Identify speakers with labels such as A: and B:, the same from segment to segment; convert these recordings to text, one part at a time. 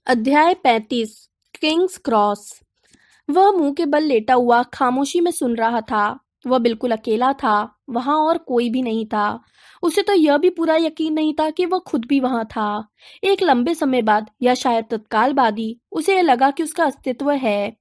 A: अध्याय 35। Kings cross. वह मुंह के बल लेटा हुआ खामोशी में सुन रहा था। वह बिल्कुल अकेला था, वहां और कोई भी नहीं था। उसे तो यह भी पूरा यकीन नहीं था कि वह खुद भी वहां था। एक लंबे समय बाद या शायद तत्काल बाद ही उसे यह लगा कि उसका अस्तित्व है।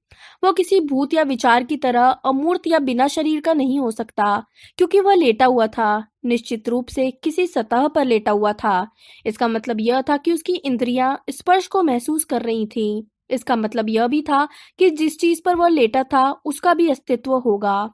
A: वह किसी भूत या विचार की तरह अमूर्त या बिना शरीर का नहीं हो सकता, क्योंकि वह लेटा हुआ था, निश्चित रूप से किसी सतह पर लेटा हुआ था। इसका मतलब यह था कि उसकी इंद्रियां स्पर्श को महसूस कर रही थीं। इसका मतलब यह भी था कि जिस चीज पर वह लेटा था उसका भी अस्तित्व होगा।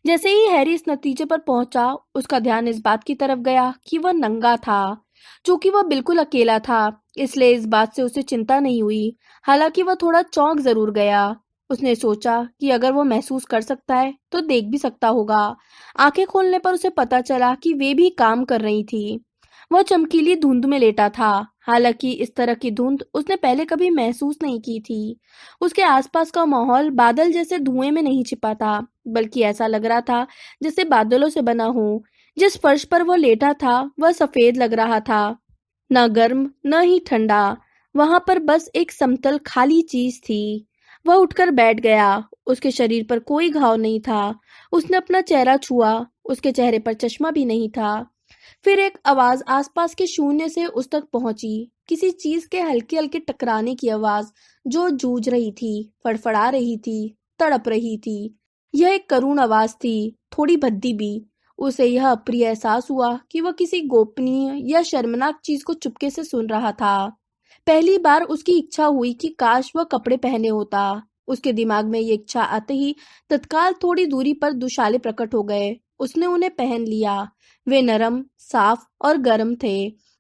A: जैसे ही हैरी इस नतीजे पर पहुंचा, उसका ध्यान इस बात की तरफ गया कि वह नंगा था। चूंकि वह बिल्कुल अकेला था, इसलिए इस बात से उसे चिंता नहीं हुई। हालांकि वह थोड़ा चौंक जरूर गया। उसने सोचा कि अगर वह महसूस कर सकता है तो देख भी सकता होगा। आंखें खोलने पर उसे पता चला कि वे भी काम कर रही थी। वह चमकीली धुंध में लेटा था। हालांकि इस तरह की धुंध उसने पहले कभी महसूस नहीं की थी। उसके आसपास का माहौल बादल जैसे धुएं में नहीं छिपा था, बल्कि ऐसा लग रहा था जैसे बादलों से बना हो। जिस फर्श पर वह लेटा था वह सफेद लग रहा था, न गर्म न ही ठंडा। वहां पर बस एक समतल खाली चीज थी। वह उठकर बैठ गया। उसके शरीर पर कोई घाव नहीं था। उसने अपना चेहरा छुआ। उसके चेहरे पर चश्मा भी नहीं था। फिर एक आवाज आसपास के शून्य से उस तक पहुंची, किसी चीज के हल्के हल्के टकराने की आवाज, जो जूझ रही थी, फड़फड़ा रही थी, तड़प रही थी। यह एक करुण आवाज थी, थोड़ी भद्दी भी। उसे यह अप्रिय एहसास हुआ कि वह किसी गोपनीय या शर्मनाक चीज को चुपके से सुन रहा था। पहली बार उसकी इच्छा हुई कि काश वह कपड़े पहने होता। उसके दिमाग में ये इच्छा आते ही तत्काल थोड़ी दूरी पर दुशाले प्रकट हो गए। उसने उन्हें पहन लिया। वे नरम, साफ और गर्म थे।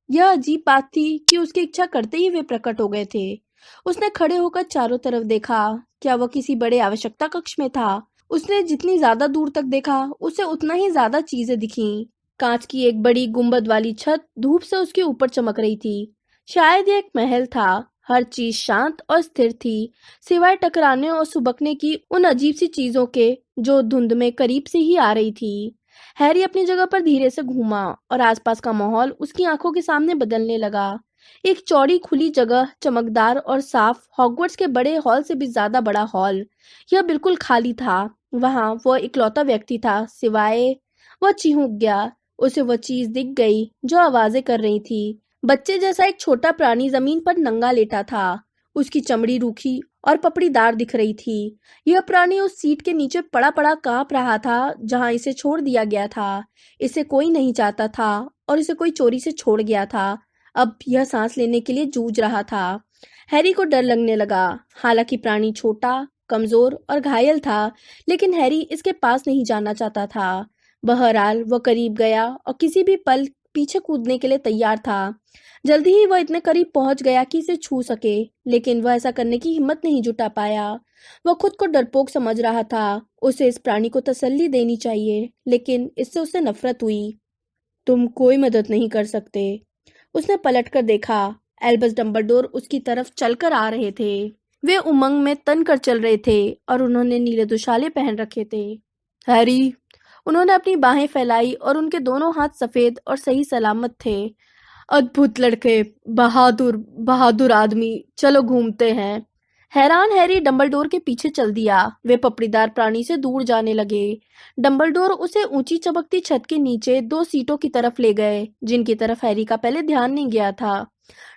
A: यह अजीब बात थी कि उसकी इच्छा करते ही वे प्रकट हो गए थे। उसने खड़े होकर चारों तरफ देखा। क्या वह किसी बड़े आवश्यकता कक्ष में था? उसने जितनी ज्यादा दूर तक देखा, उसे उतना ही ज्यादा चीजें दिखीं। कांच की एक बड़ी गुंबद वाली छत धूप से उसके ऊपर चमक रही थी। शायद यह एक महल था। हर चीज शांत और स्थिर थी, सिवाय टकराने और सुबकने की उन अजीब सी चीजों के, जो धुंध में करीब से ही आ रही थी। हैरी अपनी जगह पर धीरे से घूमा और आसपास का माहौल उसकी आंखों के सामने बदलने लगा। एक चौड़ी खुली जगह, चमकदार और साफ, हॉगवर्ट्स के बड़े हॉल से भी ज्यादा बड़ा हॉल। यह बिल्कुल खाली था। वहां वह इकलौता व्यक्ति था, सिवाय। वह चिढ़ गया। उसे वह चीज दिख गई जो आवाजें कर रही थी। बच्चे जैसा एक छोटा प्राणी जमीन पर नंगा लेटा था। उसकी चमड़ी रूखी और पपड़ीदार दिख रही थी। यह प्राणी उस सीट के नीचे पड़ा पड़ा कांप रहा था जहां इसे छोड़ दिया गया था। इसे कोई नहीं चाहता था और इसे कोई चोरी से छोड़ गया था। अब यह सांस लेने के लिए जूझ रहा था। हैरी को डर लगने लगा। हालांकि प्राणी छोटा, कमजोर और घायल था, लेकिन हैरी इसके पास नहीं जाना चाहता था। बहरहाल वह करीब गया और किसी भी पल पीछे कूदने के लिए तैयार था। जल्दी ही वह इतने करीब पहुंच गया कि इसे छू सके, लेकिन वह ऐसा करने की हिम्मत नहीं जुटा पाया। वह खुद को डरपोक समझ रहा था। उसे इस प्राणी को तसल्ली देनी चाहिए, लेकिन इससे उसे नफरत हुई। तुम कोई मदद नहीं कर सकते। उसने पलटकर देखा। एल्बस डंबलडोर उसकी तरफ चलकर आ रहे थे। वे उमंग में तन कर चल रहे थे और उन्होंने नीले दुशाले पहन रखे थे। हैरी, उन्होंने अपनी बाहें फैलाई और उनके दोनों हाथ सफेद और सही सलामत थे। अद्भुत लड़के, बहादुर बहादुर आदमी, चलो घूमते हैं। हैरान हैरी डंबलडोर के पीछे चल दिया। वे पपड़ीदार प्राणी से दूर जाने लगे। डंबलडोर उसे ऊंची चमकती छत के नीचे दो सीटों की तरफ ले गए, जिनकी तरफ हैरी का पहले ध्यान नहीं गया था।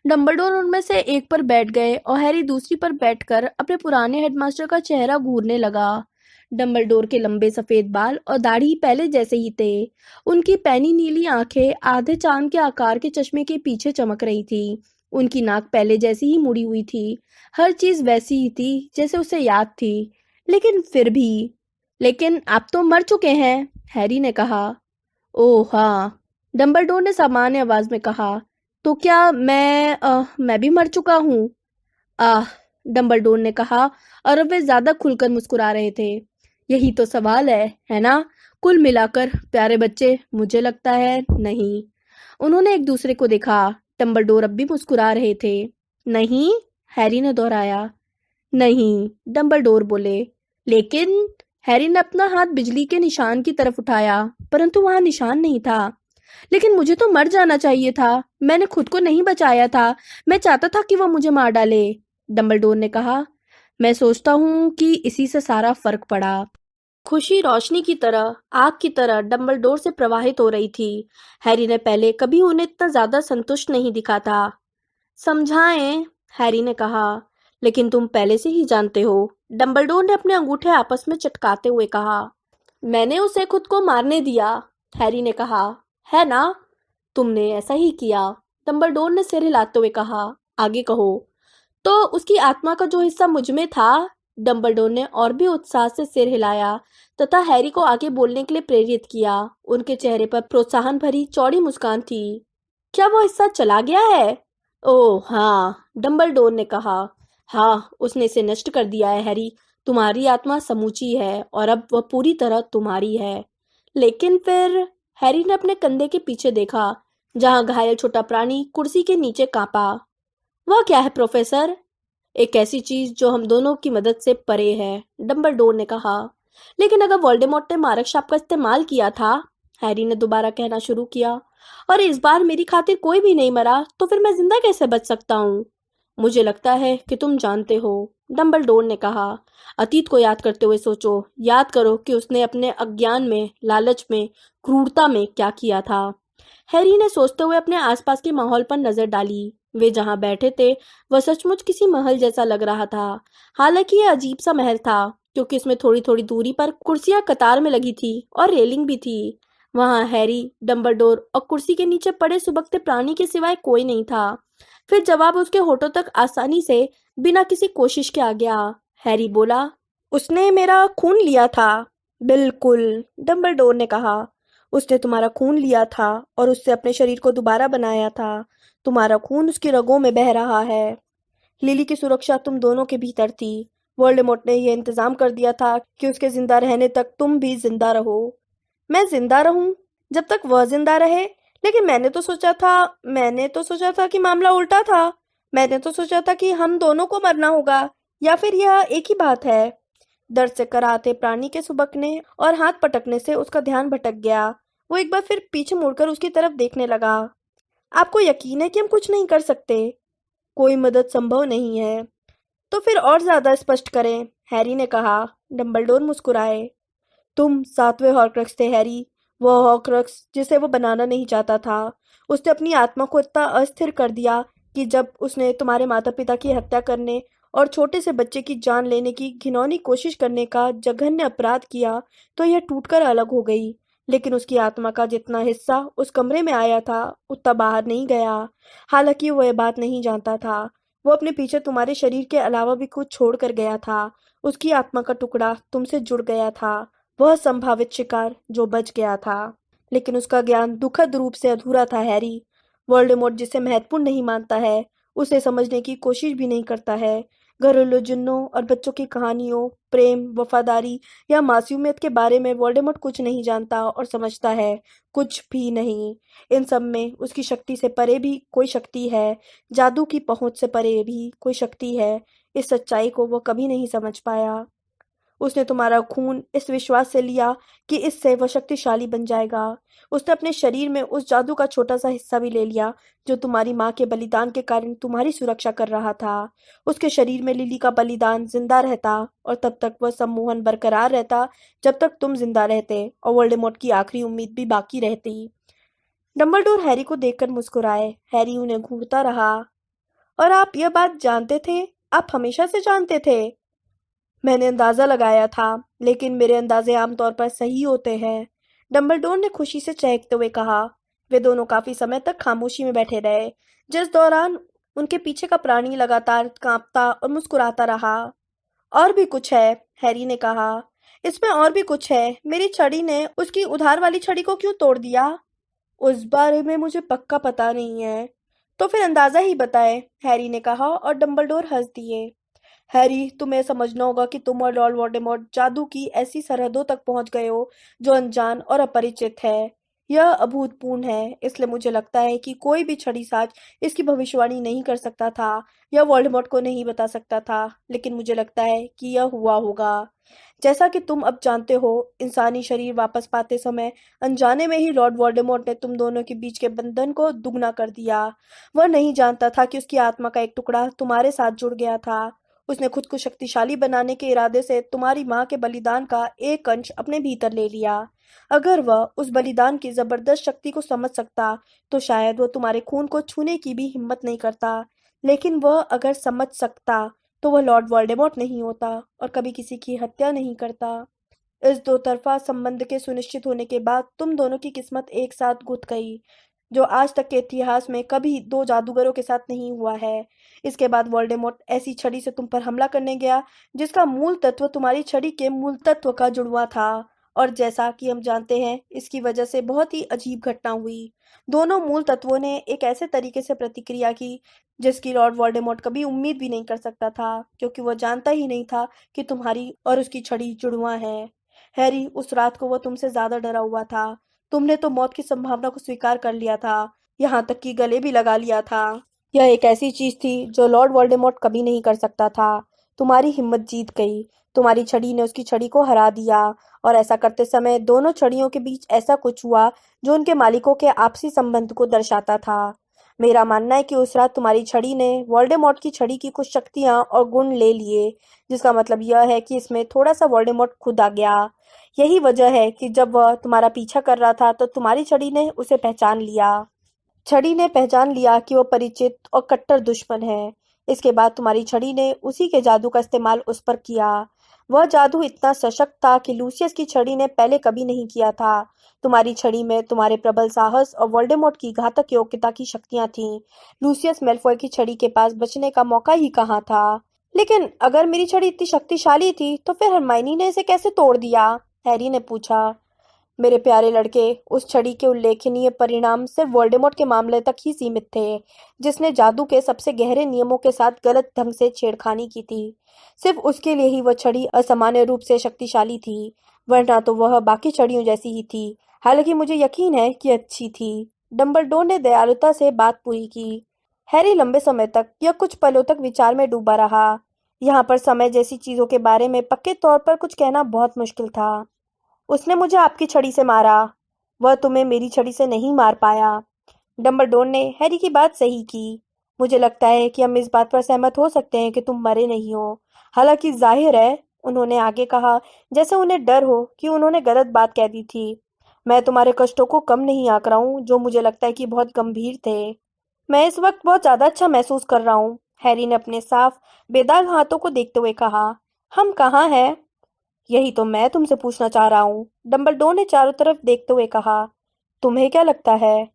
A: डंबलडोर उनमें से एक पर बैठ गए और हैरी दूसरी पर बैठकर अपने पुराने हेडमास्टर का चेहरा घूरने लगा। डंबलडोर के लंबे सफेद बाल और दाढ़ी पहले जैसे ही थे। उनकी पैनी नीली आंखें आधे चांद के आकार के चश्मे के पीछे चमक रही थी। उनकी नाक पहले जैसी ही मुड़ी हुई थी। हर चीज वैसी ही थी जैसे उसे याद थी। लेकिन फिर भी। लेकिन आप तो मर चुके हैं, हैरी ने कहा। ओह हाँ, डंबलडोर ने सामान्य आवाज में कहा। तो क्या मैं भी मर चुका हूँ? आह, डंबलडोर ने कहा, और अब वे ज्यादा खुलकर मुस्कुरा रहे थे। यही तो सवाल है ना? कुल मिलाकर प्यारे बच्चे, मुझे लगता है नहीं। उन्होंने एक दूसरे को देखा। डंबलडोर अब भी मुस्कुरा रहे थे। नहीं, हैरी ने दोहराया। नहीं, डंबलडोर बोले। लेकिन हैरी ने अपना हाथ बिजली के निशान की तरफ उठाया, परंतु वहां निशान नहीं था। लेकिन मुझे तो मर जाना चाहिए था। मैंने खुद को नहीं बचाया था। मैं चाहता था कि वह मुझे मार डाले। डंबलडोर ने कहा। मैं सोचता हूँ कि इसी से सारा फर्क पड़ा। खुशी रोशनी की तरह, आग की तरह डंबलडोर से प्रवाहित हो रही थी। हैरी ने पहले कभी उन्हें इतना ज्यादा संतुष्ट नहीं दिखा था। समझाएं, हैरी ने कहा। लेकिन तुम पहले से ही जानते हो, डंबलडोर ने अपने अंगूठे आपस में चटकाते हुए कहा। मैंने उसे खुद को मारने दिया, हैरी ने कहा। है ना? तुमने ऐसा ही किया, डंबलडोर ने सिर हिलाते हुए कहा। आगे कहो। तो उसकी आत्मा का जो हिस्सा मुझ में था, डंबलडोर ने और भी उत्साह से सिर हिलाया तथा हैरी को आगे बोलने के लिए प्रेरित किया। उनके चेहरे पर प्रोत्साहन भरी चौड़ी मुस्कान थी। क्या वो हिस्सा चला गया है? ओह हाँ, डंबलडोर ने कहा। हाँ, उसने इसे नष्ट कर दिया है हैरी। तुम्हारी आत्मा समूची है और अब वह पूरी तरह तुम्हारी है। लेकिन फिर, हैरी ने अपने कंधे के पीछे देखा, जहां घायल छोटा प्राणी कुर्सी के नीचे कांपा। वह क्या है प्रोफेसर? एक ऐसी चीज जो हम दोनों की मदद से परे है, डंबलडोर ने कहा। लेकिन अगर वोल्डेमॉर्ट ने मारक शाप का इस्तेमाल किया था, हैरी ने दोबारा कहना शुरू किया, और इस बार मेरी खातिर कोई भी नहीं मरा, तो फिर मैं जिंदा कैसे बच सकता हूँ? मुझे लगता है कि तुम जानते हो, डंबलडोर ने कहा। अतीत को याद करते हुए सोचो, याद करो कि उसने अपने अज्ञान में, लालच में, क्रूरता में क्या किया था। हैरी ने सोचते हुए अपने आसपास के माहौल पर नजर डाली। वे जहां बैठे थे, वह सचमुच किसी महल जैसा लग रहा था। हालांकि यह अजीब सा महल था, क्योंकि इसमें थोड़ी थोड़ी दूरी पर कुर्सियां कतार में लगी थी और रेलिंग भी थी। वहां हैरी, डंबलडोर और कुर्सी के नीचे पड़े सुबकते प्राणी के सिवाय कोई नहीं था। फिर जवाब उसके होठों तक आसानी से, बिना किसी कोशिश के आ गया। हैरी बोला, उसने मेरा खून लिया था। बिल्कुल, डंबलडोर ने कहा। उसने तुम्हारा खून लिया था और उससे अपने शरीर को दोबारा बनाया था। तुम्हारा खून उसकी रगों में बह रहा है। लिली की सुरक्षा तुम दोनों के भीतर थी। वोल्डेमॉर्ट ने यह इंतजाम कर दिया था कि उसके जिंदा रहने तक तुम भी जिंदा रहो। मैं जिंदा रहूं जब तक वह जिंदा रहे? लेकिन मैंने तो सोचा था कि मामला उल्टा था। मैंने तो सोचा था कि हम दोनों को मरना होगा, या फिर यह एक ही बात है। दर्द से कराहते प्राणी के सुबकने और हाथ पटकने से उसका ध्यान भटक गया। वो एक बार फिर पीछे मुड़कर उसकी तरफ देखने लगा। आपको यकीन है कि हम कुछ नहीं कर सकते? कोई मदद संभव नहीं है। तो फिर और ज्यादा स्पष्ट करें, हैरी ने कहा। डंबलडोर मुस्कुराए। तुम सातवें हॉर्क्रक्स थे हैरी, वह हॉर्क्रक्स जिसे वो बनाना नहीं चाहता था। उसने अपनी आत्मा को इतना अस्थिर कर दिया कि जब उसने तुम्हारे माता पिता की हत्या करने और छोटे से बच्चे की जान लेने की घिनौनी कोशिश करने का जघन्य अपराध किया, तो यह टूटकर अलग हो गई। लेकिन उसकी आत्मा का जितना हिस्सा उस कमरे में आया था, उतना बाहर नहीं गया। हालांकि वो यह बात नहीं जानता था। वो अपने पीछे तुम्हारे शरीर के अलावा भी कुछ छोड़ कर गया था। उसकी आत्मा का टुकड़ा तुमसे जुड़ गया था, वह संभावित शिकार जो बच गया था। लेकिन उसका ज्ञान दुखद रूप से अधूरा था हैरी। वोल्डेमॉर्ट जिसे महत्वपूर्ण नहीं मानता है, उसे समझने की कोशिश भी नहीं करता है। घरेलू जिन्नों और बच्चों की कहानियों, प्रेम, वफादारी या मासूमियत के बारे में वोल्डेमॉर्ट कुछ नहीं जानता और समझता है कुछ भी नहीं। इन सब में उसकी शक्ति से परे भी कोई शक्ति है, जादू की पहुंच से परे भी कोई शक्ति है। इस सच्चाई को वो कभी नहीं समझ पाया। उसने तुम्हारा खून इस विश्वास से लिया कि इससे वह शक्तिशाली बन जाएगा। उसने अपने शरीर में उस जादू का छोटा सा हिस्सा भी ले लिया जो तुम्हारी माँ के बलिदान के कारण तुम्हारी सुरक्षा कर रहा था। उसके शरीर में लिली का बलिदान जिंदा रहता, और तब तक वह सम्मोहन बरकरार रहता जब तक तुम जिंदा रहते और वोल्डेमॉर्ट की आखिरी उम्मीद भी बाकी रहती। डंबलडोर हैरी को देखकर मुस्कुराए। हैरी उन्हें घूरता रहा। और आप यह बात जानते थे? आप हमेशा से जानते थे? मैंने अंदाजा लगाया था, लेकिन मेरे अंदाजे आमतौर पर सही होते हैं, डंबलडोर ने खुशी से चहकते हुए कहा। वे दोनों काफी समय तक खामोशी में बैठे रहे, जिस दौरान उनके पीछे का प्राणी लगातार कांपता और मुस्कुराता रहा। और भी कुछ है, हैरी ने कहा। इसमें और भी कुछ है। मेरी छड़ी ने उसकी उधार वाली छड़ी को क्यों तोड़ दिया? उस बारे में मुझे पक्का पता नहीं है। तो फिर अंदाजा ही बताएं, हैरी ने कहा, और डंबलडोर हंस दिए। हैरी, तुम्हें समझना होगा कि तुम और लॉर्ड वोल्डेमॉर्ट जादू की ऐसी सरहदों तक पहुंच गए हो जो अनजान और अपरिचित है। यह अभूतपूर्ण है, इसलिए मुझे लगता है कि कोई भी छड़ीसाज इसकी भविष्यवाणी नहीं कर सकता था या वोल्डेमॉर्ट को नहीं बता सकता था, लेकिन मुझे लगता है कि यह हुआ होगा। जैसा कि तुम अब जानते हो, इंसानी शरीर वापस पाते समय अनजाने में ही लॉर्ड वोल्डेमॉर्ट ने तुम दोनों के बीच के बंधन को दुगना कर दिया। वह नहीं जानता था कि उसकी आत्मा का एक टुकड़ा तुम्हारे साथ जुड़ गया था। उसने खुद को शक्तिशाली बनाने के इरादे से तुम्हारी माँ के बलिदान का एक अंश अपने भीतर ले लिया। अगर वह उस बलिदान की जबरदस्त शक्ति को समझ सकता, तो शायद वह तुम्हारे खून को छूने की भी हिम्मत नहीं करता। लेकिन वह अगर समझ सकता, तो वह लॉर्ड वोल्डेमॉर्ट नहीं होता और कभी किसी की हत्या नहीं करता। इस दो तरफा संबंध के सुनिश्चित होने के बाद तुम दोनों की किस्मत एक साथ घुट गई, जो आज तक के इतिहास में कभी दो जादूगरों के साथ नहीं हुआ है। इसके बाद वोल्डेमॉर्ट ऐसी छड़ी से तुम पर हमला करने गया, जिसका मूल तत्व तुम्हारी छड़ी के मूल तत्व का जुड़वा था। और जैसा कि हम जानते हैं, इसकी वजह से बहुत ही अजीब घटना हुई। दोनों मूल तत्वों ने एक ऐसे तरीके से प्रतिक्रिया की, जिसकी लॉर्ड वोल्डेमॉर्ट कभी उम्मीद भी नहीं कर सकता था, क्योंकि वह जानता ही नहीं था कि तुम्हारी और उसकी छड़ी जुड़वा है। हैरी, उस रात को वह तुमसे ज्यादा डरा हुआ था। तुमने तो मौत की संभावना को स्वीकार कर लिया था, यहाँ तक कि गले भी लगा लिया था। यह एक ऐसी चीज थी जो लॉर्ड वोल्डेमॉर्ट कभी नहीं कर सकता था। तुम्हारी हिम्मत जीत गई। तुम्हारी छड़ी ने उसकी छड़ी को हरा दिया, और ऐसा करते समय दोनों छड़ियों के बीच ऐसा कुछ हुआ जो उनके मालिकों के आपसी संबंध को दर्शाता था। मेरा मानना है कि उस रात तुम्हारी छड़ी ने वोल्डेमॉर्ट की छड़ी की कुछ शक्तियां और गुण ले लिए, जिसका मतलब यह है कि इसमें थोड़ा सा वोल्डेमॉर्ट खुद आ गया। यही वजह है कि जब वह तुम्हारा पीछा कर रहा था, तो तुम्हारी छड़ी ने उसे पहचान लिया। छड़ी ने पहचान लिया कि वह परिचित और कट्टर दुश्मन है। इसके बाद तुम्हारी छड़ी ने उसी के जादू का इस्तेमाल उस पर किया। वह जादू इतना सशक्त था कि लूसियस की छड़ी ने पहले कभी नहीं किया था। तुम्हारी छड़ी में तुम्हारे प्रबल साहस और वोल्डेमॉर्ट की घातक योग्यता की शक्तियां थीं। लूसियस मेल्फॉय की छड़ी के पास बचने का मौका ही कहाँ था। लेकिन अगर मेरी छड़ी इतनी शक्तिशाली थी, तो फिर हरमाइनी ने इसे कैसे तोड़ दिया? हैरी ने पूछा। मेरे प्यारे लड़के, उस छड़ी के उल्लेखनीय परिणाम सिर्फ वोल्डेमॉर्ट के मामले तक ही सीमित थे, जिसने जादू के सबसे गहरे नियमों के साथ गलत ढंग से छेड़खानी की थी। सिर्फ उसके लिए ही वह छड़ी असामान्य रूप से शक्तिशाली थी, वरना तो वह बाकी छड़ियों जैसी ही थी। हालांकि मुझे यकीन है कि अच्छी थी। डंबलडोर ने दयालुता से बात पूरी की। हैरी लंबे समय तक या कुछ पलों तक विचार में डूबा रहा। यहाँ पर समय जैसी चीजों के बारे में पक्के तौर पर कुछ कहना बहुत मुश्किल था। उसने मुझे आपकी छड़ी से मारा। वह तुम्हें मेरी छड़ी से नहीं मार पाया। डंबलडोर ने हैरी की बात सही की। मुझे लगता है कि हम इस बात पर सहमत हो सकते हैं कि तुम मरे नहीं हो। हालांकि जाहिर है, उन्होंने आगे कहा, जैसे उन्हें डर हो कि उन्होंने गलत बात कह दी थी। मैं तुम्हारे कष्टों को कम नहीं आंक रहा हूँ, जो मुझे लगता है कि बहुत गंभीर थे। मैं इस वक्त बहुत ज्यादा अच्छा महसूस कर रहा हूँ, हैरी ने अपने साफ बेदाग हाथों को देखते हुए कहा। हम कहाँ हैं? यही तो मैं तुमसे पूछना चाह रहा हूँ, डंबलडोर ने चारों तरफ देखते हुए कहा। तुम्हें क्या लगता है?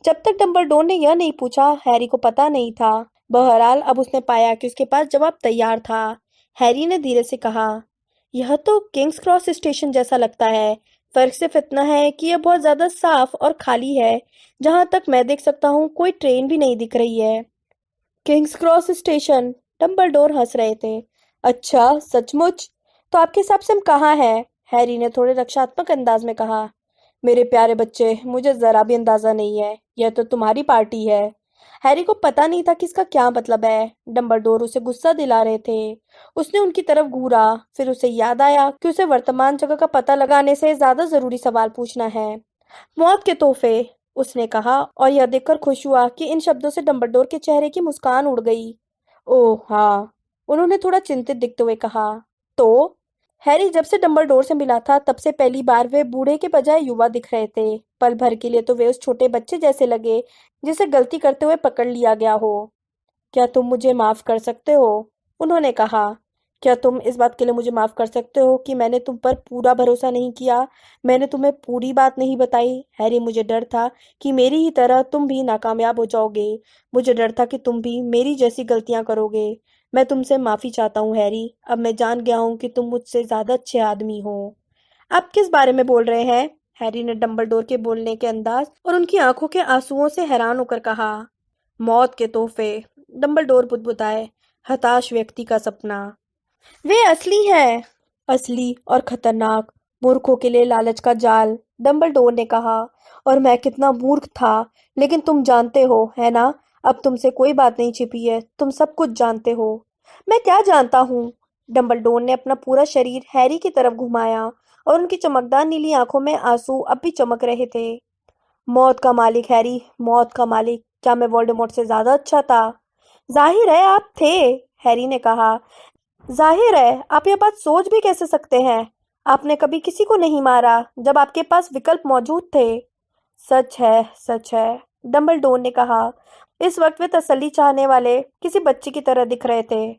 A: जब तक डंबलडोर ने यह नहीं पूछा, हैरी को पता नहीं था। बहरहाल अब उसने पाया कि उसके पास जवाब तैयार था। हैरी ने धीरे से कहा, यह तो किंग्स क्रॉस स्टेशन जैसा लगता है। फर्क सिर्फ इतना है कि यह बहुत ज्यादा साफ और खाली है। जहां तक मैं देख सकता हूँ, कोई ट्रेन भी नहीं दिख रही है। Kings cross station? डंबलडोर हंस रहे थे। अच्छा, सचमुच? तो आपके हिसाब से हम कहाँ हैं? हैरी ने थोड़े रक्षात्मक अंदाज में कहा। मेरे प्यारे बच्चे, मुझे जरा भी अंदाजा नहीं है। यह तो तुम्हारी पार्टी है। हैरी को पता नहीं था कि इसका क्या मतलब है। डंबलडोर उसे गुस्सा दिला रहे थे। उसने उनकी तरफ घूरा, फिर उसे याद आया कि उसे वर्तमान जगह का पता लगाने से ज्यादा जरूरी सवाल पूछना है। मौत के तोहफे, उसने कहा, और यह देखकर खुश हुआ कि इन शब्दों से डंबलडोर के चेहरे की मुस्कान उड़ गई। ओह हाँ, उन्होंने थोड़ा चिंतित दिखते हुए कहा। तो हैरी जब से डंबलडोर से मिला था, तब से पहली बार वे बूढ़े के बजाय युवा दिख रहे थे। पल भर के लिए तो वे उस छोटे बच्चे जैसे लगे, जिसे गलती करते हुए पकड़ लिया गया हो। क्या तुम मुझे माफ कर सकते हो? उन्होंने कहा। क्या तुम इस बात के लिए मुझे माफ कर सकते हो कि मैंने तुम पर पूरा भरोसा नहीं किया? मैंने तुम्हें पूरी बात नहीं बताई। हैरी, मुझे डर था कि मेरी ही तरह तुम भी नाकामयाब हो जाओगे। मुझे डर था कि तुम भी मेरी जैसी गलतियां करोगे। मैं तुमसे माफी चाहता हूँ हैरी। अब मैं जान गया हूँ कि तुम मुझसे ज्यादा अच्छे आदमी हो। आप किस बारे में बोल रहे हैं? हैरी ने डंबलडोर के बोलने के अंदाज और उनकी आंखों के आंसुओं से हैरान होकर कहा। मौत के तोहफे, डंबलडोर बुदबुदाए। हताश व्यक्ति का सपना। वे असली है। असली और खतरनाक, मूर्खों के लिए लालच का जाल, डंबलडोर ने कहा। और मैं कितना मूर्ख था। लेकिन तुम जानते हो, है ना? अब तुमसे कोई बात नहीं छिपी है, तुम सब कुछ जानते हो। मैं क्या जानता हूँ? डंबलडोर ने अपना पूरा शरीर हैरी की तरफ घुमाया और उनकी चमकदार नीली आंखों में आंसू अब भी चमक रहे थे। मौत का मालिक हैरी, मौत का मालिक, क्या मैं वोल्डेमॉर्ट से ज्यादा अच्छा था? जाहिर है आप थे, हैरी ने कहा। जाहिर है, आप ये बात सोच भी कैसे सकते हैं? आपने कभी किसी को नहीं मारा जब आपके पास विकल्प मौजूद थे। सच है, सच है, डंबलडोर ने कहा। इस वक्त वे तसल्ली चाहने वाले किसी बच्चे की तरह दिख रहे थे।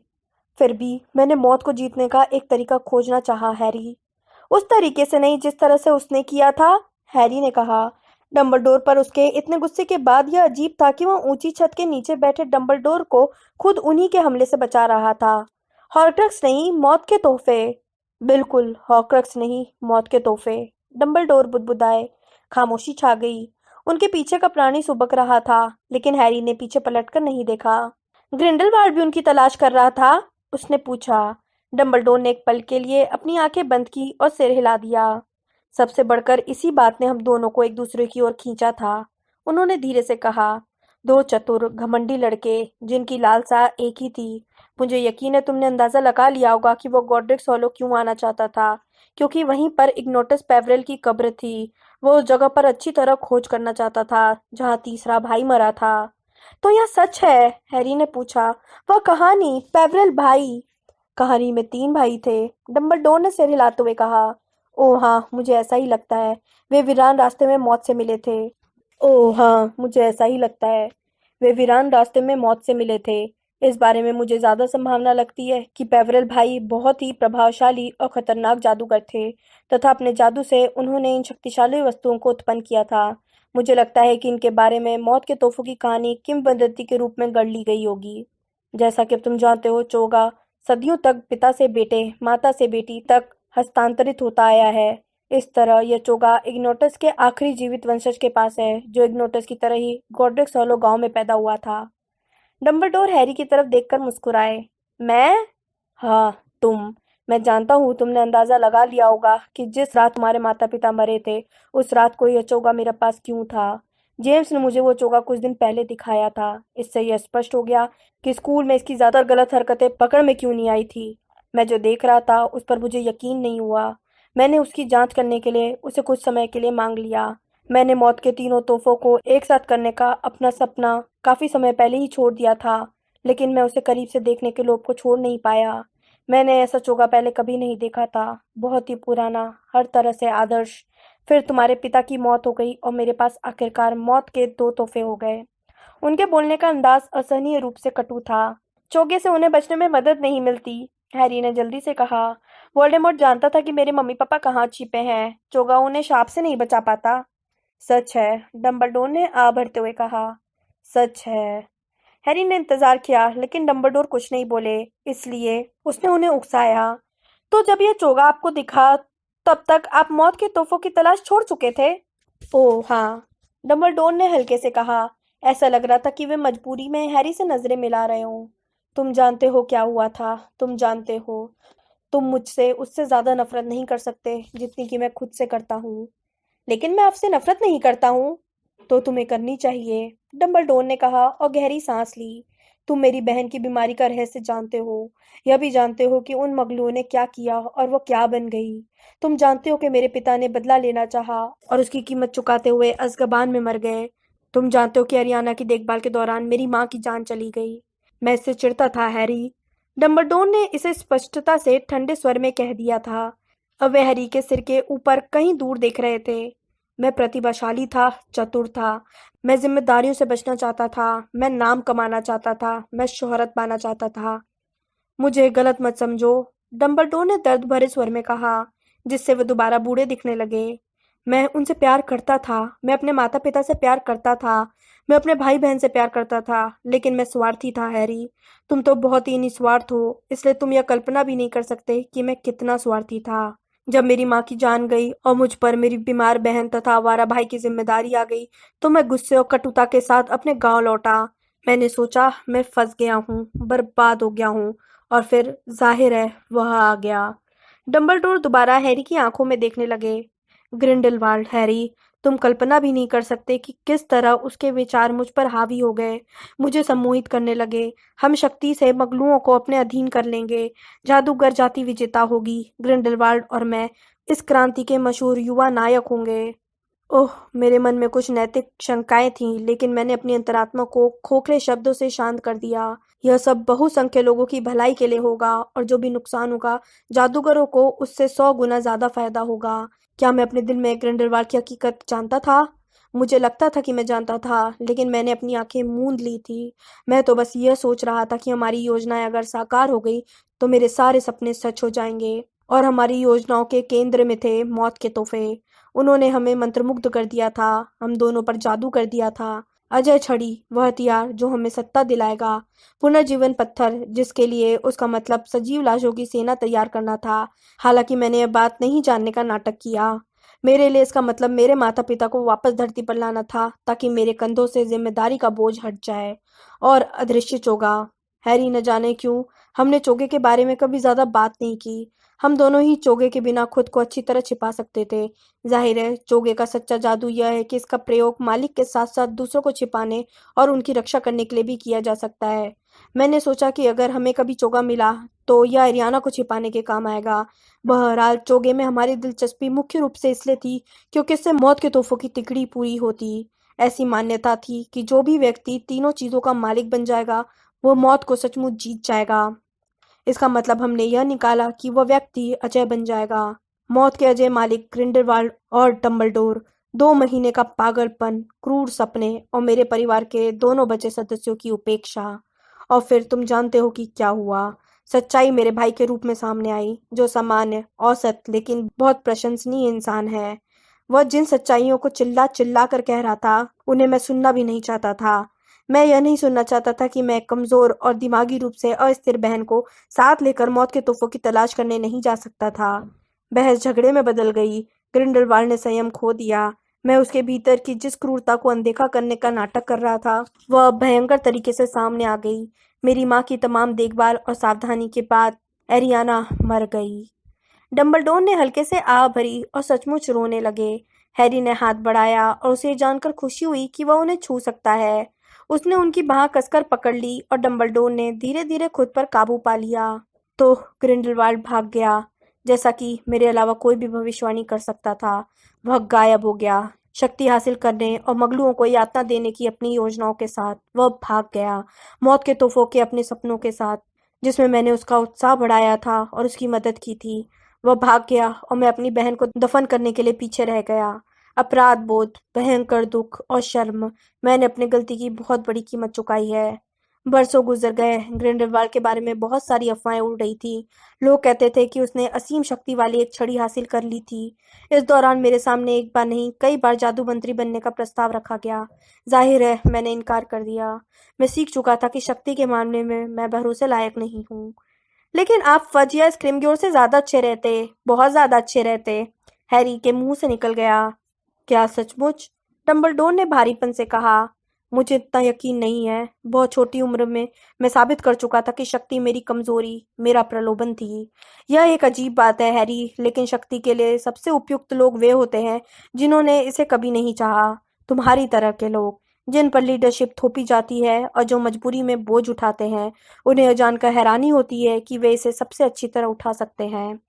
A: फिर भी मैंने मौत को जीतने का एक तरीका खोजना चाहा, हैरी। उस तरीके से नहीं जिस तरह से उसने किया था, हैरी ने कहा। डंबलडोर पर उसके इतने गुस्से के बाद यह अजीब था कि वह ऊंची छत के नीचे बैठे डंबलडोर को खुद उन्हीं के हमले से बचा रहा था। हॉर्क्रक्स नहीं, मौत के तोहफे। बिल्कुल, हॉर्क्रक्स नहीं, मौत के तोहफे। डंबलडोर बुदबुदाए। खामोशी छा गई। उनके पीछे का प्राणी सुबक रहा था, लेकिन हैरी ने पीछे पलटकर नहीं देखा। ग्रिंडलवाल्ड भी उनकी तलाश कर रहा था? उसने पूछा। डंबलडोर ने एक पल के लिए अपनी आंखें बंद की और सिर हिला दिया। सबसे बढ़कर इसी बात ने हम दोनों को एक दूसरे की ओर खींचा था, उन्होंने धीरे से कहा। दो चतुर घमंडी लड़के जिनकी लालसा एक ही थी। मुझे यकीन है तुमने अंदाजा लगा लिया होगा कि वो गॉड्रिक्स हॉलो क्यों आना चाहता था, क्योंकि वहीं पर इग्नोटस पेवरेल की कब्र थी। वो उस जगह पर अच्छी तरह खोज करना चाहता था जहाँ तीसरा भाई मरा था। तो यह सच है? हैरी ने पूछा। वह कहानी, पेवरेल भाई। कहानी में तीन भाई थे, डंबलडोर ने सिर हिलाते हुए कहा। ओह हाँ, मुझे ऐसा ही लगता है। वे वीरान रास्ते में मौत से मिले थे। ओह हाँ, मुझे ऐसा ही लगता है। वे वीरान रास्ते में मौत से मिले थे। इस बारे में मुझे ज्यादा संभावना लगती है कि पेवरेल भाई बहुत ही प्रभावशाली और खतरनाक जादूगर थे, तथा अपने जादू से उन्होंने इन शक्तिशाली वस्तुओं को उत्पन्न किया था। मुझे लगता है कि इनके बारे में मौत के तोहफों की कहानी किंवदंती के रूप में गढ़ ली गई होगी। जैसा कि अब तुम जानते हो, चोगा सदियों तक पिता से बेटे, माता से बेटी तक हस्तांतरित होता आया है। इस तरह यह चोगा इग्नोटस के आखिरी जीवित वंशज के पास है, जो इग्नोटस की तरह ही गॉड्रिक्स हॉलो गांव में पैदा हुआ था। डंबलडोर हैरी की तरफ देखकर मुस्कुराए। मैं? हाँ, तुम। मैं जानता हूँ तुमने अंदाजा लगा लिया होगा कि जिस रात तुम्हारे माता पिता मरे थे, उस रात को यह चोगा मेरे पास क्यों था। जेम्स ने मुझे वो चोगा कुछ दिन पहले दिखाया था। इससे यह स्पष्ट हो गया कि स्कूल में इसकी ज्यादातर गलत हरकतें पकड़ में क्यों नहीं आई थी। मैं जो देख रहा था उस पर मुझे यकीन नहीं हुआ। मैंने उसकी जांच करने के लिए उसे कुछ समय के लिए मांग लिया। मैंने मौत के तीनों तोहफों को एक साथ करने का अपना सपना काफी समय पहले ही छोड़ दिया था, लेकिन मैं उसे करीब से देखने के लोभ को छोड़ नहीं पाया। मैंने ऐसा चोगा पहले कभी नहीं देखा था, बहुत ही पुराना, हर तरह से आदर्श। फिर तुम्हारे पिता की मौत हो गई और मेरे पास आखिरकार मौत के दो तोहफे हो गए। उनके बोलने का अंदाज असहनीय रूप से कटु था। चोगे से उन्हें बचने में मदद नहीं मिलती, हैरी ने जल्दी से कहा। वोल्डेमॉर्ट जानता था कि मेरे मम्मी पापा कहाँ छिपे हैं। चोगा उन्हें शाप से नहीं बचा पाता। सच है, डंबलडोर ने आ भरते हुए कहा। सच है। हैरी ने इंतजार किया, लेकिन डंबलडोर कुछ नहीं बोले, इसलिए उसने उन्हें उकसाया। तो जब यह चोगा आपको दिखा, तब तक आप मौत के तोहफों की तलाश छोड़ चुके थे? ओह हाँ, डंबलडोर ने हल्के से कहा। ऐसा लग रहा था कि वे मजबूरी में हैरी से नजरें मिला रहे हों। तुम जानते हो क्या हुआ था, तुम जानते हो। तुम मुझसे उससे ज्यादा नफरत नहीं कर सकते जितनी कि मैं खुद से करता हूँ। लेकिन मैं आपसे नफरत नहीं करता हूँ। तो तुम्हें करनी चाहिए, डंबलडोर ने कहा और गहरी सांस ली। तुम मेरी बहन की बीमारी का रहस्य जानते हो। यह भी जानते हो कि उन मगलुओं ने क्या किया और वो क्या बन गई। तुम जानते हो कि मेरे पिता ने बदला लेना चाहा और उसकी कीमत चुकाते हुए अज़्काबान में मर गए। तुम जानते हो कि अरियाना की देखभाल के दौरान मेरी माँ की जान चली गई। मैं इससे चिढ़ता था, हैरी। डंबलडोर ने इसे स्पष्टता से ठंडे स्वर में कह दिया था। अब वे हैरी के सिर के ऊपर कहीं दूर देख रहे थे। मैं प्रतिभाशाली था, चतुर था। मैं जिम्मेदारियों से बचना चाहता था। मैं नाम कमाना चाहता था। मैं शोहरत पाना चाहता था। मुझे गलत मत समझो, डंबलडोर ने दर्द भरे स्वर में कहा, जिससे वे दोबारा बूढ़े दिखने लगे। मैं उनसे प्यार करता था। मैं अपने माता पिता से प्यार करता था। मैं अपने भाई बहन से प्यार करता था, लेकिन मैं स्वार्थी था, हैरी। तुम तो बहुत ही निस्वार्थ हो, इसलिए तुम यह कल्पना भी नहीं कर सकते कि मैं कितना स्वार्थी था। जब मेरी माँ की जान गई और मुझ पर मेरी बीमार बहन तथा आवारा भाई की जिम्मेदारी आ गई, तो मैं गुस्से और कटुता के साथ अपने गांव लौटा। मैंने सोचा मैं फंस गया हूँ, बर्बाद हो गया हूँ। और फिर जाहिर है वह आ गया। डंबलडोर दोबारा हैरी की आंखों में देखने लगे। ग्रिंडलवाल्ड, हैरी, तुम कल्पना भी नहीं कर सकते कि किस तरह उसके विचार मुझ पर हावी हो गए, मुझे सम्मोहित करने लगे। हम शक्ति से मगलुओं को अपने अधीन कर लेंगे, जादूगर जाति विजेता होगी, ग्रिंडलवाल्ड और मैं इस क्रांति के मशहूर युवा नायक होंगे। ओह! मेरे मन में कुछ नैतिक शंकाएँ थीं, लेकिन मैंने अपनी अंतरात्मा को खोखले शब्दों से शांत कर दिया। यह सब बहुसंख्य लोगों की भलाई के लिए होगा और जो भी नुकसान होगा, जादूगरों को उससे 100 गुना ज़्यादा फ़ायदा होगा। क्या मैं अपने दिल में ग्रिंडलवाल्ड की हकीकत जानता था? मुझे लगता था कि मैं जानता था, लेकिन मैंने अपनी आँखें मूंद ली थी। मैं तो बस यह सोच रहा था कि हमारी योजनाएँ अगर साकार हो गई, तो मेरे सारे सपने सच हो जाएँगे और हमारी योजनाओं के केंद्र में थे मौत के तोहफ़े। उन्होंने हमें मंत्रमुग्ध कर दिया था, हम दोनों पर जादू कर दिया था। अजय छड़ी, वह हथियार जो हमें सत्ता दिलाएगा। पुनर्जीवन पत्थर, जिसके लिए उसका मतलब सजीव लाशों की सेना तैयार करना था। हालांकि मैंने यह बात नहीं जानने का नाटक किया। मेरे लिए इसका मतलब मेरे माता-पिता को वापस धरती पर लाना था, ताकि मेरे कंधों से जिम्मेदारी का बोझ हट जाए। और अदृश्य चोगा। हैरी, न जाने क्यों हमने चोगे के बारे में कभी ज्यादा बात नहीं की। हम दोनों ही चोगे के बिना खुद को अच्छी तरह छिपा सकते थे। जाहिर है, चोगे का सच्चा जादू यह है कि इसका प्रयोग मालिक के साथ-साथ दूसरों को छिपाने और उनकी रक्षा करने के लिए भी किया जा सकता है। मैंने सोचा कि अगर हमें कभी चोगा मिला, तो यह अरियाना को छिपाने के काम आएगा। बहरहाल, चोगे में हमारी दिलचस्पी मुख्य रूप से इसलिए थी क्योंकि इससे मौत के तोहफों की तिकड़ी पूरी होती। ऐसी मान्यता थी कि जो भी व्यक्ति तीनों चीज़ों का मालिक बन जाएगा, वो मौत को सचमुच जीत जाएगा। इसका मतलब हमने यह निकाला कि वह व्यक्ति अजय बन जाएगा। मौत के अजय मालिक ग्रिंडलवाल्ड और डंबलडोर। 2 महीने का पागलपन, क्रूर सपने और मेरे परिवार के दोनों बचे सदस्यों की उपेक्षा। और फिर तुम जानते हो कि क्या हुआ। सच्चाई मेरे भाई के रूप में सामने आई, जो सामान्य, औसत लेकिन बहुत प्रशंसनीय इंसान है। वह जिन सच्चाइयों को चिल्ला चिल्ला कर कह रहा था, उन्हें मैं सुनना भी नहीं चाहता था। मैं यह नहीं सुनना चाहता था कि मैं कमज़ोर और दिमागी रूप से अस्थिर बहन को साथ लेकर मौत के तोहफों की तलाश करने नहीं जा सकता था। बहस झगड़े में बदल गई। ग्रिंडलवाल्ड ने संयम खो दिया। मैं उसके भीतर की जिस क्रूरता को अनदेखा करने का नाटक कर रहा था, वह अब भयंकर तरीके से सामने आ गई। मेरी माँ की तमाम देखभाल और सावधानी के बाद एरियाना मर गई। डंबलडोर ने हल्के से आह भरी और सचमुच रोने लगे। हैरी ने हाथ बढ़ाया और उसे ये जानकर खुशी हुई कि वह उन्हें छू सकता है। उसने उनकी बाह कसकर पकड़ ली और डंबलडोर ने धीरे-धीरे खुद पर काबू पा लिया। तो ग्रिंडलवाल्ड भाग गया, जैसा कि मेरे अलावा कोई भी भविष्यवाणी कर सकता था। वह गायब हो गया, शक्ति हासिल करने और मगलुओं को यातना देने की अपनी योजनाओं के साथ। वह भाग गया, मौत के तोहफों के अपने सपनों के साथ, जिसमें मैंने उसका उत्साह बढ़ाया था और उसकी मदद की थी। वह भाग गया और मैं अपनी बहन को दफन करने के लिए पीछे रह गया। अपराध बोध, भयंकर दुख और शर्म, मैंने अपनी गलती की बहुत बड़ी कीमत चुकाई है। बरसों गुजर गए। ग्रिंडलवाल्ड के बारे में बहुत सारी अफवाहें उड़ रही थी। लोग कहते थे कि उसने असीम शक्ति वाली एक छड़ी हासिल कर ली थी। इस दौरान मेरे सामने एक बार नहीं, कई बार जादू मंत्री बनने का प्रस्ताव रखा गया। जाहिर है, मैंने इनकार कर दिया। मैं सीख चुका था कि शक्ति के मामले में मैं भरोसे लायक नहीं हूँ। लेकिन आप फज या स्क्रिमग्योर से ज्यादा अच्छे रहते, बहुत ज्यादा अच्छे रहते। हैरी के मुंह से निकल गया। क्या सचमुच? डंबलडोर ने भारीपन से कहा। मुझे इतना यकीन नहीं है। बहुत छोटी उम्र में मैं साबित कर चुका था कि शक्ति मेरी कमजोरी, मेरा प्रलोभन थी। यह एक अजीब बात है हैरी, लेकिन शक्ति के लिए सबसे उपयुक्त लोग वे होते हैं जिन्होंने इसे कभी नहीं चाहा। तुम्हारी तरह के लोग, जिन पर लीडरशिप थोपी जाती है और जो मजबूरी में बोझ उठाते हैं। उन्हें यह जानकर हैरानी होती है कि वे इसे सबसे अच्छी तरह उठा सकते हैं।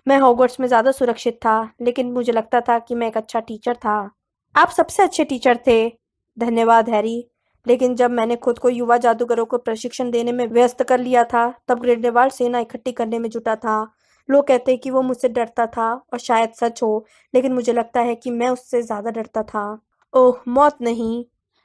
A: मैं हॉगवर्ट्स में ज़्यादा सुरक्षित था, लेकिन मुझे लगता था कि मैं एक अच्छा टीचर था। आप सबसे अच्छे टीचर थे। धन्यवाद हैरी। लेकिन जब मैंने खुद को युवा जादूगरों को प्रशिक्षण देने में व्यस्त कर लिया था, तब ग्रिंडेलवाल्ड सेना इकट्ठी करने में जुटा था। लोग कहते हैं कि वो मुझसे डरता था और शायद सच हो, लेकिन मुझे लगता है कि मैं उससे ज़्यादा डरता था। ओह, मौत नहीं।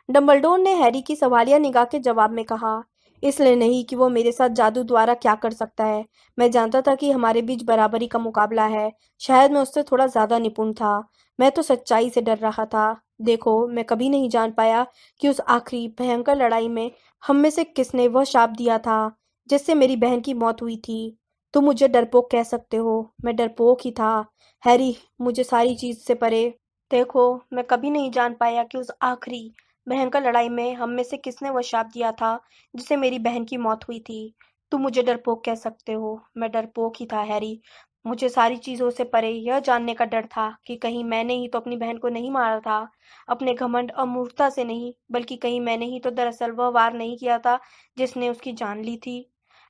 A: डंबलडोर ने हैरी की सवालिया निगाह के जवाब में कहा। इसलिए नहीं कि वो मेरे साथ जादू द्वारा क्या कर सकता है। मैं जानता था कि हमारे बीच बराबरी का मुकाबला है। शायद मैं उससे थोड़ा ज्यादा निपुण था। मैं तो सच्चाई से डर रहा था। देखो, मैं कभी नहीं जान पाया कि उस आखिरी भयंकर लड़ाई में हम में से किसने वह शाप दिया था जिससे मेरी बहन की मौत हुई थी। तुम मुझे डरपोक कह सकते हो, मैं डरपोक ही था। हैरी, मुझे सारी चीज से परे। देखो, मैं कभी नहीं जान पाया कि उस आखिरी भयंकर लड़ाई में हम में से किसने वह शाप दिया था जिससे मेरी बहन की मौत हुई थी। तुम मुझे डरपोक कह सकते हो, मैं डरपोक ही था हैरी। मुझे सारी चीज़ों से परे यह जानने का डर था कि कहीं मैंने ही तो अपनी बहन को नहीं मारा था। अपने घमंड और मूर्खता से नहीं, बल्कि कहीं मैंने ही तो दरअसल वह वार नहीं किया था जिसने उसकी जान ली थी।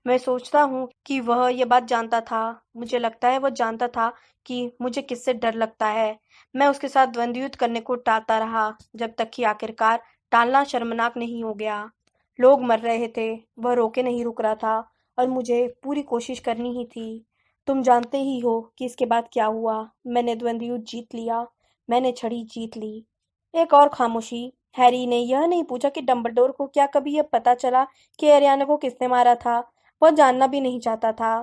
A: मैं सोचता हूँ कि वह ये बात जानता था। मुझे लगता है वह जानता था कि मुझे किससे डर लगता है। मैं उसके साथ द्वंद्व युद्ध करने को टालता रहा, जब तक कि आखिरकार टालना शर्मनाक नहीं हो गया। लोग मर रहे थे, वह रोके नहीं रुक रहा था, और मुझे पूरी कोशिश करनी ही थी। तुम जानते ही हो कि इसके बाद क्या हुआ। मैंने द्वंद्व युद्ध जीत लिया। मैंने छड़ी जीत ली। एक और खामोशी। हैरी ने यह नहीं पूछा कि डंबलडोर को क्या कभी यह पता चला कि एरियाना को किसने मारा था। वह जानना भी नहीं चाहता था।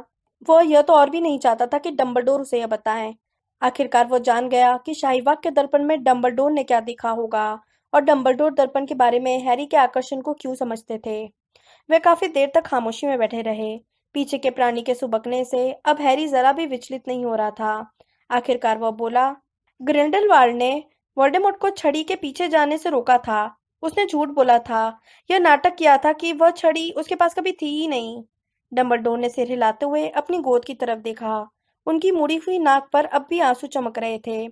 A: वह यह तो और भी नहीं चाहता था कि डंबलडोर उसे यह बताए। आखिरकार वो जान गया कि शाहीबाग के दर्पण में डंबलडोर ने क्या देखा होगा, और डंबलडोर दर्पण के बारे में हैरी के आकर्षण को क्यों समझते थे। वे काफी देर तक खामोशी में बैठे रहे। पीछे के प्राणी के सुबकने से अब हैरी जरा भी विचलित नहीं हो रहा था। आखिरकार वह बोला, ग्रिंडलवाल्ड ने वोल्डेमॉर्ट को छड़ी के पीछे जाने से रोका था। उसने झूठ बोला था। यह नाटक किया था कि वह छड़ी उसके पास कभी थी ही नहीं। डंबलडोर ने सिर हिलाते हुए अपनी गोद की तरफ देखा। उनकी मुड़ी हुई नाक पर अब भी आंसू चमक रहे थे।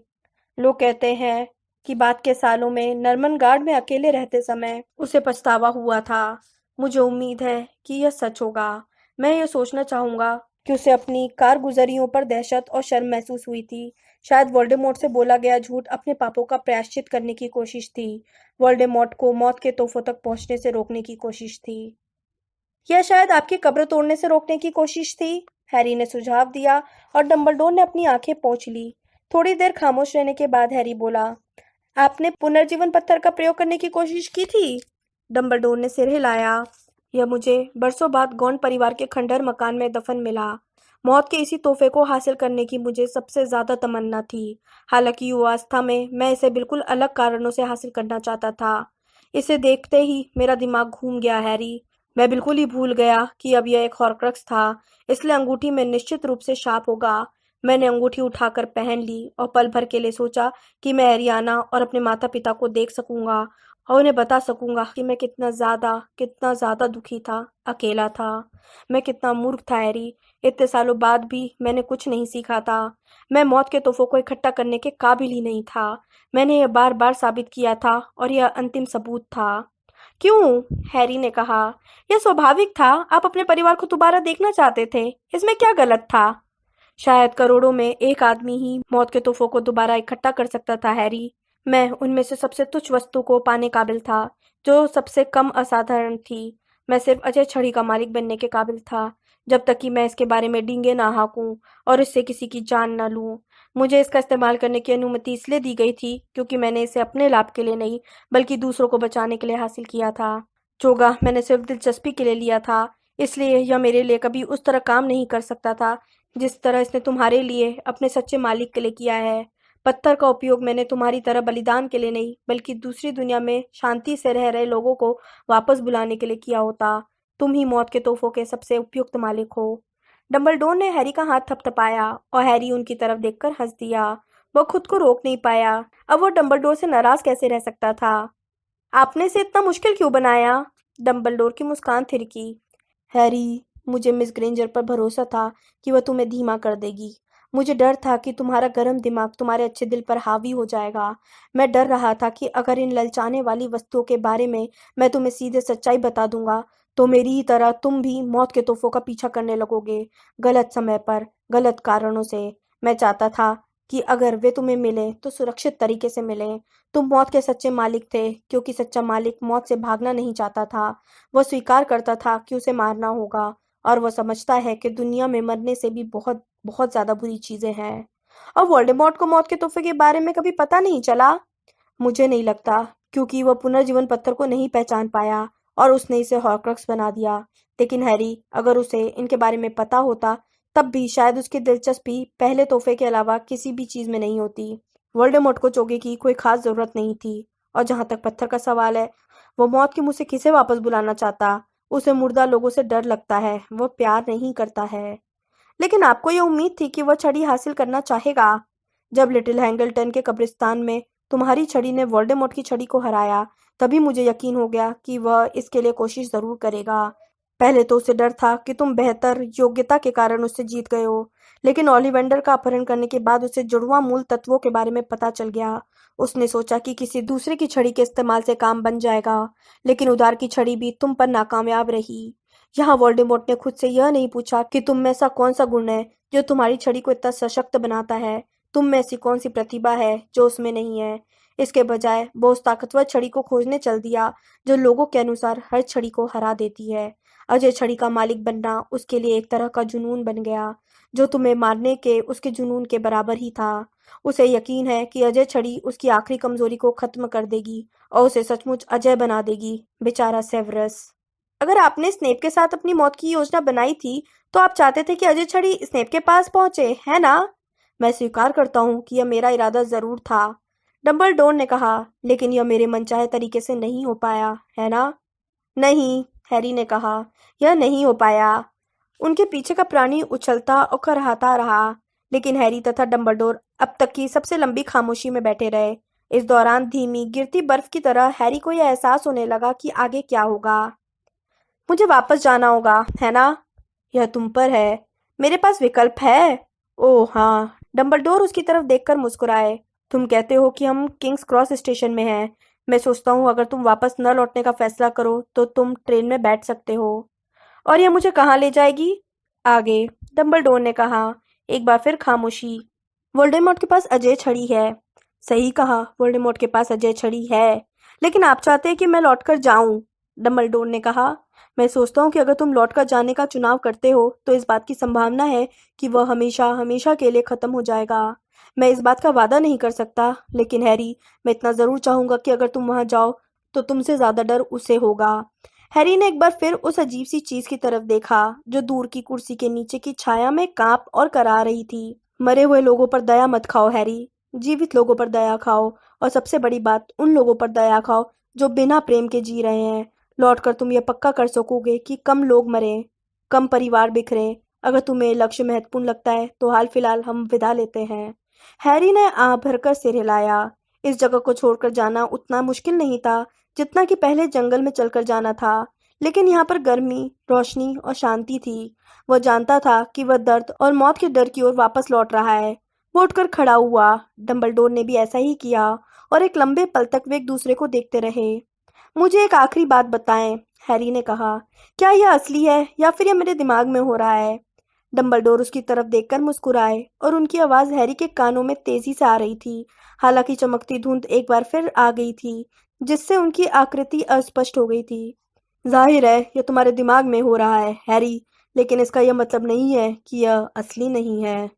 A: लोग कहते हैं कि बाद के सालों में नॉर्मन गार्ड में अकेले रहते समय उसे पछतावा हुआ था। मुझे उम्मीद है कि यह सच होगा। मैं यह सोचना चाहूंगा कि उसे अपनी कारगुजरियों पर दहशत और शर्म महसूस हुई थी। शायद वोल्डेमॉर्ट से बोला गया झूठ अपने पापों का प्रायश्चित करने की कोशिश थी। वोल्डेमॉर्ट को मौत के तोहफों तक पहुंचने से रोकने की कोशिश थी। यह शायद आपकी कब्र तोड़ने से रोकने की कोशिश थी, हैरी ने सुझाव दिया, और डंबलडोर ने अपनी आंखें पोंछ ली। थोड़ी देर खामोश रहने के बाद हैरी बोला, आपने पुनर्जीवन पत्थर का प्रयोग करने की कोशिश की थी? डंबलडोर ने सिर हिलाया। यह मुझे बरसों बाद गौंड परिवार के खंडहर मकान में दफन मिला। मौत के इसी तोहफे को हासिल करने की मुझे सबसे ज्यादा तमन्ना थी। हालांकि युवावस्था में मैं इसे बिल्कुल अलग कारणों से हासिल करना चाहता था। इसे देखते ही मेरा दिमाग घूम गया हैरी। मैं बिल्कुल ही भूल गया कि अब यह एक हॉर्क्रक्स था, इसलिए अंगूठी में निश्चित रूप से शाप होगा। मैंने अंगूठी उठाकर पहन ली और पल भर के लिए सोचा कि मैं एरियाना और अपने माता पिता को देख सकूंगा और उन्हें बता सकूंगा कि मैं कितना ज्यादा दुखी था, अकेला था। मैं कितना मूर्ख था हैरी। इतने सालों बाद भी मैंने कुछ नहीं सीखा था। मैं मौत के तोहफों को इकट्ठा करने के काबिल ही नहीं था। मैंने यह बार बार साबित किया था, और यह अंतिम सबूत था। क्यों? हैरी ने कहा। यह स्वाभाविक था। आप अपने परिवार को दोबारा देखना चाहते थे। इसमें क्या गलत था? शायद करोड़ों में एक आदमी ही मौत के तोहफों को दोबारा इकट्ठा कर सकता था हैरी। मैं उनमें से सबसे तुच्छ वस्तु को पाने काबिल था, जो सबसे कम असाधारण थी। मैं सिर्फ अजय छड़ी का मालिक बनने के काबिल था, जब तक कि मैं इसके बारे में डींगे ना हाँकूं और इससे किसी की जान न लूं। मुझे इसका इस्तेमाल करने की अनुमति इसलिए दी गई थी क्योंकि मैंने इसे अपने लाभ के लिए नहीं, बल्कि दूसरों को बचाने के लिए हासिल किया था। चोगा मैंने सिर्फ दिलचस्पी के लिए लिया था, इसलिए यह मेरे लिए कभी उस तरह काम नहीं कर सकता था जिस तरह इसने तुम्हारे लिए अपने सच्चे मालिक के लिए किया है। पत्थर का उपयोग मैंने तुम्हारी तरह बलिदान के लिए नहीं, बल्कि दूसरी दुनिया में शांति से रह रहे लोगों को वापस बुलाने के लिए किया होता। तुम ही मौत के तोहफों के सबसे उपयुक्त मालिक हो। डंबलडोर ने हैरी का हाथ थपथपाया, और हैरी उनकी तरफ देखकर हंस दिया। वह खुद को रोक नहीं पाया। अब वो डंबलडोर से नाराज कैसे रह सकता था? आपने इसे इतना मुश्किल क्यों बनाया? डंबलडोर की मुस्कान थिरकी। हैरी, मुझे मिस ग्रेंजर पर भरोसा था कि वह तुम्हें धीमा कर देगी। मुझे डर था कि तुम्हारा गर्म दिमाग तुम्हारे अच्छे दिल पर हावी हो जाएगा। मैं डर रहा था कि अगर इन ललचाने वाली वस्तुओं के बारे में मैं तुम्हें सीधे सच्चाई बता दूंगा, तो मेरी ही तरह तुम भी मौत के तोहफों का पीछा करने लगोगे, गलत समय पर, गलत कारणों से। मैं चाहता था कि अगर वे तुम्हें मिले तो सुरक्षित तरीके से मिले। तुम मौत के सच्चे मालिक थे, क्योंकि सच्चा मालिक मौत से भागना नहीं चाहता था। वह स्वीकार करता था कि उसे मारना होगा, और वह समझता है कि दुनिया में मरने से भी बहुत बहुत ज्यादा बुरी चीजें हैं। और वोल्डेमॉर्ट को मौत के तोहफे के बारे में कभी पता नहीं चला? मुझे नहीं लगता, क्योंकि वह पुनर्जीवन पत्थर को नहीं पहचान पाया और उसने इसे हॉर्क्रक्स बना दिया। लेकिन हैरी, अगर उसे इनके बारे में पता होता, तब भी शायद उसकी दिलचस्पी पहले तोहफे के अलावा किसी भी चीज में नहीं होती। वोल्डेमॉर्ट को चोगे की कोई खास जरूरत नहीं थी। और जहां तक पत्थर का सवाल है, वो मौत के मुंह से किसे वापस बुलाना चाहता? उसे मुर्दा लोगों से डर लगता है, वो प्यार नहीं करता है। लेकिन आपको ये उम्मीद थी कि वह छड़ी हासिल करना चाहेगा। जब लिटिल हैंगलटन के कब्रिस्तान में तुम्हारी छड़ी ने वोल्डेमॉर्ट की छड़ी को हराया, तभी मुझे यकीन हो गया कि वह इसके लिए कोशिश जरूर करेगा। पहले तो उसे डर था कि तुम बेहतर योग्यता के कारण उससे जीत गए हो, लेकिन ओलिवेंडर का अपहरण करने के बाद उसे जुड़वां मूल तत्वों के बारे में पता चल गया। उसने सोचा कि किसी दूसरे की छड़ी के इस्तेमाल से काम बन जाएगा, लेकिन उधार की छड़ी भी तुम पर नाकामयाब रही। यहाँ वोल्डेमॉर्ट ने खुद से यह नहीं पूछा कि तुम में ऐसा कौन सा गुण है जो तुम्हारी छड़ी को इतना सशक्त बनाता है, तुम में ऐसी कौन सी प्रतिभा है जो उसमें नहीं है। इसके बजाय वो उस ताकतवर छड़ी को खोजने चल दिया जो लोगों के अनुसार हर छड़ी को हरा देती है। अजय छड़ी का मालिक बनना उसके लिए एक तरह का जुनून बन गया, जो तुम्हें मारने के उसके जुनून के बराबर ही था। उसे यकीन है कि अजय छड़ी उसकी आखिरी कमजोरी को खत्म कर देगी और उसे सचमुच अजय बना देगी। बेचारा सेवरस। अगर आपने स्नेप के साथ अपनी मौत की योजना बनाई थी, तो आप चाहते थे कि अजय छड़ी स्नेप के पास पहुंचे, है ना? मैं स्वीकार करता हूँ कि यह मेरा इरादा जरूर था, डंबलडोर ने कहा, लेकिन यह मेरे मनचाहे तरीके से नहीं हो पाया, है ना? नहीं, हैरी ने कहा, यह नहीं हो पाया। उनके पीछे का प्राणी उछलता और कराहता रहा, लेकिन हैरी तथा डंबलडोर अब तक की सबसे लंबी खामोशी में बैठे रहे। इस दौरान धीमी गिरती बर्फ की तरह हैरी को यह एहसास होने लगा कि आगे क्या होगा। मुझे वापस जाना होगा, है ना? यह तुम पर है। मेरे पास विकल्प है। ओह हाँ, डंबलडोर उसकी तरफ देखकर मुस्कुराए। तुम कहते हो कि हम किंग्स क्रॉस स्टेशन में हैं। मैं सोचता हूँ अगर तुम वापस न लौटने का फैसला करो तो तुम ट्रेन में बैठ सकते हो। और यह मुझे कहाँ ले जाएगी? आगे, डंबलडोर ने कहा। एक बार फिर खामोशी। वोल्डेमॉर्ट के पास अजय छड़ी है। सही कहा, वोल्डेमॉर्ट के पास अजय छड़ी है। लेकिन आप चाहते हैं कि मैं लौटकर जाऊं, डंबलडोर ने कहा। मैं सोचता हूँ कि अगर तुम लौटकर जाने का चुनाव करते हो तो इस बात की संभावना है कि वह हमेशा हमेशा के लिए खत्म हो जाएगा। मैं इस बात का वादा नहीं कर सकता, लेकिन हैरी, मैं इतना जरूर चाहूंगा कि अगर तुम वहां जाओ तो तुमसे ज्यादा डर उसे होगा। हैरी ने एक बार फिर उस अजीब सी चीज की तरफ देखा जो दूर की कुर्सी के नीचे की छाया में कांप और करा रही थी। मरे हुए लोगों पर दया मत खाओ हैरी, जीवित लोगों पर दया खाओ, और सबसे बड़ी बात, उन लोगों पर दया खाओ जो बिना प्रेम के जी रहे हैं। लौटकर तुम ये पक्का कर सकोगे कि कम लोग मरें, कम परिवार बिखरें। अगर तुम्हें लक्ष्य महत्वपूर्ण लगता है तो हाल फिलहाल हम विदा लेते हैं। हैरी ने आह भरकर सिर हिलाया। इस जगह को छोड़कर जाना उतना मुश्किल नहीं था जितना कि पहले जंगल में चलकर जाना था, लेकिन यहाँ पर गर्मी, रोशनी और शांति थी। वह जानता था कि वह दर्द और मौत के डर की ओर वापस लौट रहा है। वो उठकर खड़ा हुआ। डंबलडोर ने भी ऐसा ही किया, और एक लंबे पल तक वे एक दूसरे को देखते रहे। मुझे एक आखिरी बात बताएं, हैरी ने कहा। क्या यह असली है या फिर यह मेरे दिमाग में हो रहा है? डंबलडोर उसकी तरफ देखकर मुस्कुराए, और उनकी आवाज हैरी के कानों में तेजी से आ रही थी। हालांकि चमकती धुंध एक बार फिर आ गई थी, जिससे उनकी आकृति अस्पष्ट हो गई थी। जाहिर है यह तुम्हारे दिमाग में हो रहा है, हैरी, लेकिन इसका यह मतलब नहीं है कि यह असली नहीं है।